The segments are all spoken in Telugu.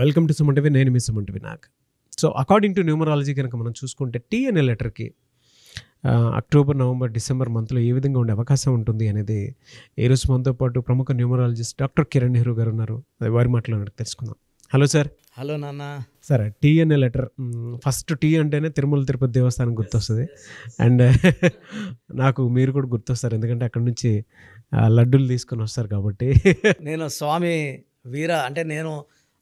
Welcome to Suman TV. నేను మీ Suman TV Nag. So according to numerology కనుక మనం చూసుకుంటే టీ అనే లెటర్కి అక్టోబర్, నవంబర్, డిసెంబర్ మంత్లో ఏ విధంగా ఉండే అవకాశం ఉంటుంది అనేది ఈరోజు మనతో పాటు ప్రముఖ న్యూమరాలజిస్ట్ డాక్టర్ కిరణ్ నెహ్రూ గారు ఉన్నారు. వారి మాటలో తెలుసుకుందాం. Hello sir. హలో నాన్న. సార్, టీ అనే లెటర్, ఫస్ట్ టీ అంటేనే తిరుమల తిరుపతి దేవస్థానం గుర్తొస్తుంది. అండ్ నాకు మీరు కూడా గుర్తొస్తారు, ఎందుకంటే అక్కడ నుంచి లడ్డూలు తీసుకొని వస్తారు కాబట్టి. నేను స్వామి వీర అంటే నేను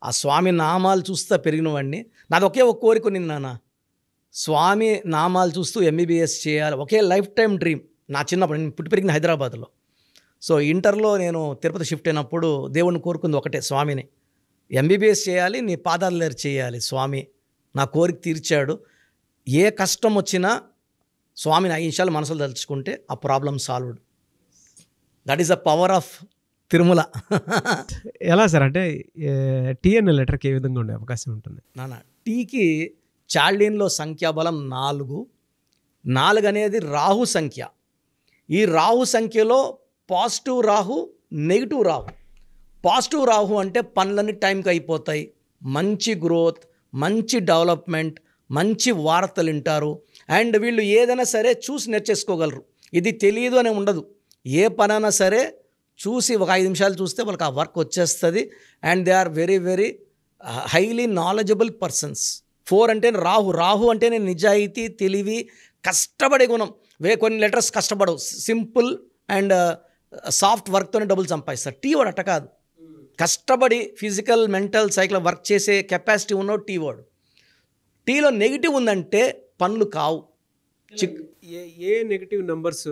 ఆ స్వామి నామాలు చూస్తా పెరిగినవాడిని. నాది ఒకే ఒక కోరిక ఉంది నాన్న, స్వామి నామాలు చూస్తూ ఎంబీబీఎస్ చేయాలి. ఒకే లైఫ్ టైం డ్రీమ్ నా చిన్నప్పుడు. నేను పుట్టి పెరిగింది హైదరాబాద్లో. సో ఇంటర్లో నేను తిరుపతి షిఫ్ట్ అయినప్పుడు దేవుడిని కోరుకుంది ఒకటే, స్వామిని ఎంబీబీఎస్ చేయాలి, నీ పాదాల దగ్గర చేయాలి. స్వామి నా కోరిక తీర్చాడు. ఏ కష్టం వచ్చినా స్వామిని 5 నిమిషాలు మనసులో తలుచుకుంటే ఆ problem solved. That is the power of Tirumala. ఎలా సార్, అంటే టీ అనే లెటర్కి ఏ విధంగా ఉండే అవకాశం ఉంటుంది? నాన్న, టీకి చాల్డీన్లో సంఖ్యాబలం 4. 4 అనేది రాహు సంఖ్య. ఈ రాహు సంఖ్యలో positive Rahu, negative Rahu. Positive Rahu అంటే పనులన్నీ టైంకి అయిపోతాయి, మంచి గ్రోత్, మంచి డెవలప్మెంట్, మంచి వార్తలు వింటారు. అండ్ వీళ్ళు ఏదైనా సరే చూసి నేర్చేసుకోగలరు. ఇది తెలియదు అని ఉండదు. ఏ పనైనా సరే చూసి ఒక 5 నిమిషాలు చూస్తే వాళ్ళకి ఆ వర్క్ వచ్చేస్తుంది. And they are very very highly knowledgeable persons. 4 అంటే రాహు. రాహు అంటేనే నిజాయితీ, తెలివి, కష్టపడే గుణం. కొన్ని లెటర్స్ కష్టపడవు, సింపుల్ అండ్ సాఫ్ట్ వర్క్తోనే డబ్బులు సంపాదిస్తారు. టీ వాడు అట్ట కాదు, కష్టపడి ఫిజికల్, మెంటల్, సైకిల్ వర్క్ చేసే కెపాసిటీ ఉన్నోడు టీ వాడు. టీలో నెగిటివ్ ఉందంటే పనులు కావు. ఏ నెగిటివ్ నెంబర్స్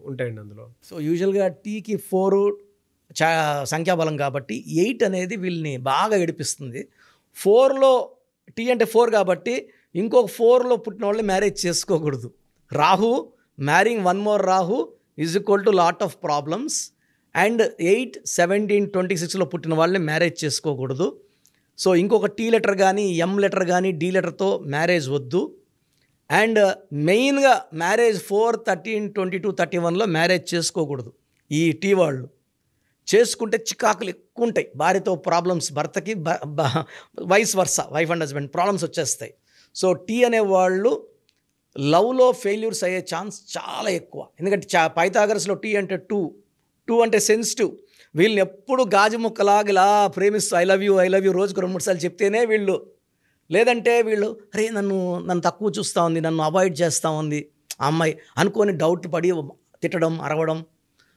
ఉంటాయండి అందులో? సో యూజువల్గా టీకి 4 సంఖ్యాబలం కాబట్టి 8 అనేది వీళ్ళని బాగా ఏడిపిస్తుంది. 4లో టీ అంటే 4 కాబట్టి ఇంకొక 4లో పుట్టిన వాళ్ళు మ్యారేజ్ చేసుకోకూడదు. Rahu మ్యారింగ్ 1 more Rahu is equal to lot of problems. And 8, 17, 26లో పుట్టిన వాళ్ళని మ్యారేజ్ చేసుకోకూడదు. సో ఇంకొక టీ లెటర్ కానీ, ఎం లెటర్ కానీ, డి లెటర్తో మ్యారేజ్ వద్దు. అండ్ మెయిన్గా మ్యారేజ్ 4, 13, 22, 31లో మ్యారేజ్ చేసుకోకూడదు. ఈ టీ వాళ్ళు చేసుకుంటే చికాకులు ఎక్కువ ఉంటాయి, భార్యతో ప్రాబ్లమ్స్, భర్తకి vice versa, wife and husband problems వచ్చేస్తాయి. సో టీ అనేవాళ్ళు లవ్లో ఫెయిల్యూర్స్ అయ్యే ఛాన్స్ చాలా ఎక్కువ. ఎందుకంటే పైథాగరస్లో టీ అంటే 2 అంటే సెన్సిటివ్. వీళ్ళని ఎప్పుడు గాజు ముక్కలాగా ఇలా ప్రేమిస్తూ ఐ లవ్ యూ రోజుకు 2-3 సార్లు చెప్తేనే వీళ్ళు, లేదంటే వీళ్ళు అరే నన్ను తక్కువ చూస్తూ ఉంది, నన్ను అవాయిడ్ చేస్తూ ఉంది ఆ అమ్మాయి అనుకొని డౌట్ పడి తిట్టడం, అరవడం.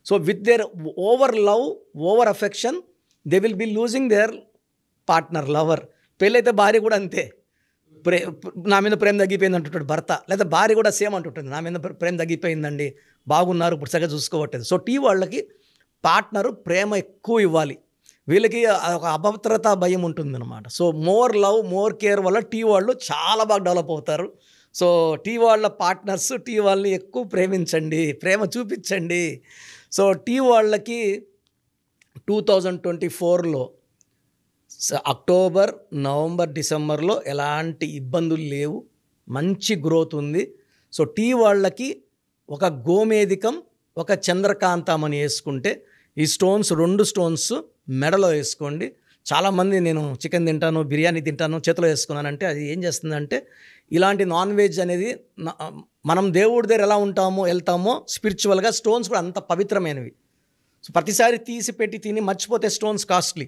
So with their over love, over affection, they will be losing their partner, lover. పెళ్ళైతే భార్య కూడా అంతే, నా మీద ప్రేమ తగ్గిపోయింది అంటుంటాడు భర్త, లేదా భార్య కూడా సేమ్ అంటుంటుంది, నా మీద ప్రేమ తగ్గిపోయిందండి, బాగున్నారు, ఇప్పుడు సరిగ్గా చూసుకోవట్లేదు. సో టీ వాళ్ళకి పార్ట్నరు ప్రేమ ఎక్కువ ఇవ్వాలి. వీళ్ళకి ఒక అభద్రతా భయం ఉంటుందన్నమాట. So more love, more care వల్ల టీ వాళ్ళు చాలా బాగా డెవలప్ అవుతారు. సో టీ వాళ్ళ పార్ట్నర్స్, టీ వాళ్ళని ఎక్కువ ప్రేమించండి, ప్రేమ చూపించండి. సో టీ వాళ్ళకి 2024లో అక్టోబర్, నవంబర్, డిసెంబర్లో ఎలాంటి ఇబ్బందులు లేవు, మంచి గ్రోత్ ఉంది. సో టీ వాళ్ళకి ఒక గోమేధికం, ఒక చంద్రకాంతమని వేసుకుంటే, ఈ స్టోన్స్ 2 స్టోన్స్ మెడలో వేసుకోండి. చాలామంది నేను చికెన్ తింటాను, బిర్యానీ తింటాను, చేతిలో వేసుకున్నానంటే అది ఏం చేస్తుందంటే, ఇలాంటి నాన్ వెజ్ అనేది మనం దేవుడి దగ్గర ఎలా వెళ్తామో స్పిరిచువల్గా స్టోన్స్ కూడా అంత పవిత్రమైనవి. సో ప్రతిసారి తీసి పెట్టి తిని మర్చిపోతే స్టోన్స్ కాస్ట్లీ.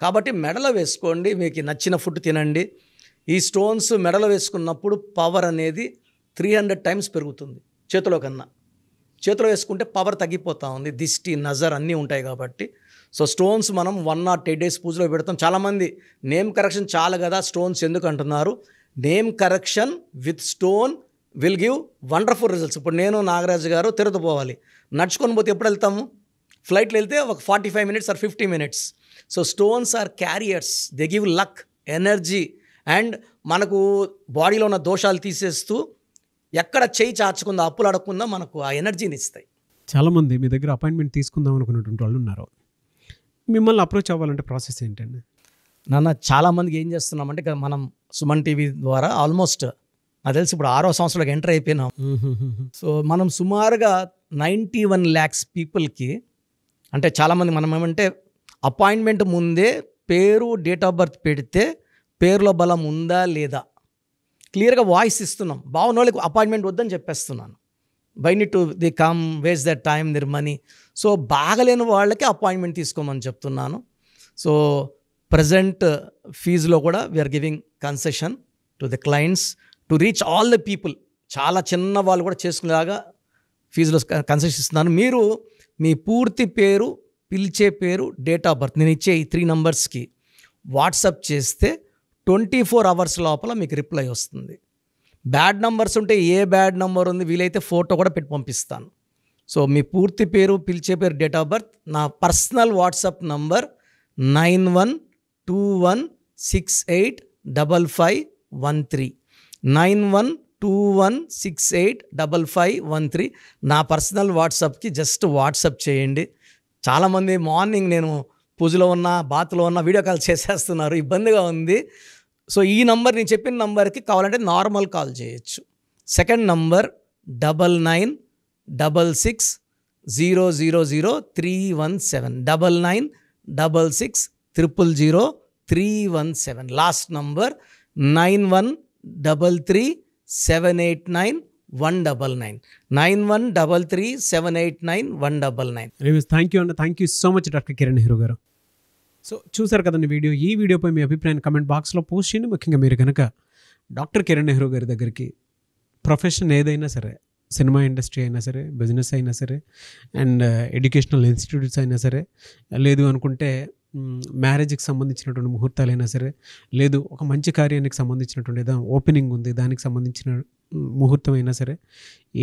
కాబట్టి మెడలో వేసుకోండి, మీకు నచ్చిన ఫుడ్ తినండి. ఈ స్టోన్స్ మెడలో వేసుకున్నప్పుడు పవర్ అనేది 300 times పెరుగుతుంది చేతిలో కన్నా. చేతిలో వేసుకుంటే పవర్ తగ్గిపోతూ ఉంది, దిష్టి, నజర్ అన్నీ ఉంటాయి కాబట్టి. సో స్టోన్స్ మనం 1 or 10 days పూజలో పెడతాం. చాలామంది నేమ్ కరెక్షన్ చాలు కదా స్టోన్స్ ఎందుకు అంటున్నారు. Name correction with stone will give wonderful results. ఇప్పుడు నేను, నాగరాజు గారు తిరుపతి పోవాలి, నడుచుకొని పోతే ఎప్పుడు వెళ్తాము? ఫ్లైట్లో వెళ్తే ఒక 45 minutes or 50 minutes. So stones are carriers, they give luck, energy. And మనకు బాడీలో ఉన్న దోషాలు తీసేస్తూ, ఎక్కడ చేయి చాచుకుందా, అప్పులు అడగకుండా మనకు ఆ ఎనర్జీని ఇస్తాయి. చాలామంది మీ దగ్గర అపాయింట్మెంట్ తీసుకుందాం అనుకున్నటువంటి వాళ్ళు ఉన్నారు. మిమ్మల్ని అప్రోచ్ అవ్వాలంటే ప్రాసెస్ ఏంటండి? నాన్న, చాలామందికి ఏం చేస్తున్నామంటే మనం సుమన్ టీవీ ద్వారా ఆల్మోస్ట్ నాకు తెలిసి ఇప్పుడు 6వ సంవత్సరంలోకి ఎంటర్ అయిపోయినాం. సో మనం సుమారుగా 91 lakhs పీపుల్కి, అంటే చాలామంది మనం ఏమంటే అపాయింట్మెంట్ ముందే పేరు, డేట్ ఆఫ్ బర్త్ పెడితే పేరులో బలం ఉందా లేదా క్లియర్గా వాయిస్ ఇస్తున్నాం. బాగున్న వాళ్ళకి అపాయింట్మెంట్ వద్దని చెప్పేస్తున్నాను. Why need to the come waste that time their money. So బాగలేని వాళ్ళకి అపాయింట్మెంట్ తీసుకోమని చెప్తున్నాను. సో ప్రజెంట్ ఫీజులో కూడా we're giving concession to the clients to reach all the people. చాలా చిన్న వాళ్ళు కూడా చేసుకునేలాగా ఫీజులో కన్సెషన్ ఇస్తున్నాను. మీరు మీ పూర్తి పేరు, పిలిచే పేరు, డేట్ ఆఫ్ బర్త్ నేను ఇచ్చే ఈ 3 నంబర్స్కి వాట్సాప్ చేస్తే 24 అవర్స్ లోపల మీకు రిప్లై వస్తుంది. బ్యాడ్ నంబర్స్ ఉంటే ఏ బ్యాడ్ నంబర్ ఉంది వీలైతే ఫోటో కూడా పెట్టి పంపిస్తాను. సో మీ పూర్తి పేరు, పిలిచే పేరు, డేట్ ఆఫ్ బర్త్, నా పర్సనల్ వాట్సాప్ నంబర్ 9121685513 9121685513 నా పర్సనల్ వాట్సాప్కి జస్ట్ వాట్సాప్ చేయండి. చాలామంది మార్నింగ్ నేను పూజలో ఉన్న, బాత్లో ఉన్న వీడియో కాల్ చేసేస్తున్నారు, ఇబ్బందిగా ఉంది. సో ఈ నంబర్ నేను చెప్పిన నంబర్కి కావాలంటే నార్మల్ కాల్ చేయొచ్చు. Second number 9966000317 9966000317. Last number 9133789199 9133789199. Thank you అండి. Thank you so much doctor Kiran Nehru garu. So చూసారు కదండి వీడియో. ఈ వీడియోపై మీ అభిప్రాయాన్ని కమెంట్ బాక్స్లో పోస్ట్ చేయండి. ముఖ్యంగా మీరు కనుక డాక్టర్ కిరణ్ నెహ్రూ గారి దగ్గరికి ప్రొఫెషన్ ఏదైనా సరే, సినిమా ఇండస్ట్రీ అయినా సరే, బిజినెస్ అయినా సరే, అండ్ ఎడ్యుకేషనల్ ఇన్స్టిట్యూట్స్ అయినా సరే, లేదు అనుకుంటే మ్యారేజ్కి సంబంధించినటువంటి ముహూర్తాలైనా సరే, లేదు ఒక మంచి కార్యానికి సంబంధించినటువంటి ఏదో ఓపెనింగ్ ఉంది దానికి సంబంధించిన ముహూర్తం అయినా సరే,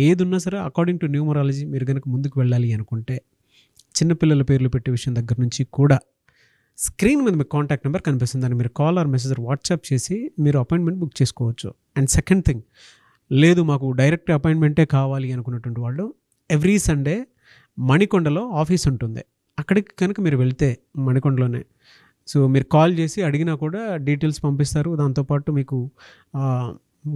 ఏది ఉన్నా సరే అకార్డింగ్ టు న్యూమరాలజీ మీరు కనుక ముందుకు వెళ్ళాలి అనుకుంటే చిన్నపిల్లల పేర్లు పెట్టే విషయం దగ్గర నుంచి కూడా స్క్రీన్ మీద మీకు కాంటాక్ట్ నెంబర్ కనిపిస్తుంది. దాన్ని మీరు కాల్ ఆర్ మెసేజ్ వాట్సాప్ చేసి మీరు అపాయింట్మెంట్ బుక్ చేసుకోవచ్చు. అండ్ సెకండ్ థింగ్, లేదు మాకు డైరెక్ట్ అపాయింట్మెంటే కావాలి అనుకున్నటువంటి వాళ్ళు ఎవ్రీ సండే మణికొండలో ఆఫీస్ ఉంటుంది. అక్కడికి కనుక మీరు వెళ్తే మణికొండలోనే సో మీరు కాల్ చేసి అడిగినా కూడా డీటెయిల్స్ పంపిస్తారు. దాంతోపాటు మీకు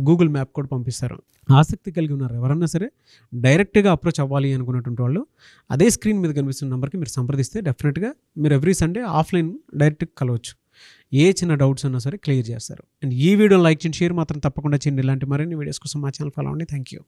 గూగుల్ మ్యాప్ కూడా పంపిస్తారు. ఆసక్తి కలిగి ఉన్నారు ఎవరన్నా సరే డైరెక్ట్గా అప్రోచ్ అవ్వాలి అనుకున్నటువంటి వాళ్ళు అదే స్క్రీన్ మీద కనిపిస్తున్న నెంబర్కి మీరు సంప్రదిస్తే డెఫినెట్గా మీరు ఎవ్రీ సండే ఆఫ్లైన్ డైరెక్ట్గా కలవచ్చు. ఏ చిన్న డౌట్స్ ఉన్నా సరే క్లియర్ చేస్తారు. అండ్ ఈ వీడియోని లైక్ చేయండి, షేర్ మాత్రం తప్పకుండా చేయండి. ఇలాంటి మరిన్ని వీడియోస్ కోసం మా ఛానల్ ఫాలో అవ్వండి. Thank you.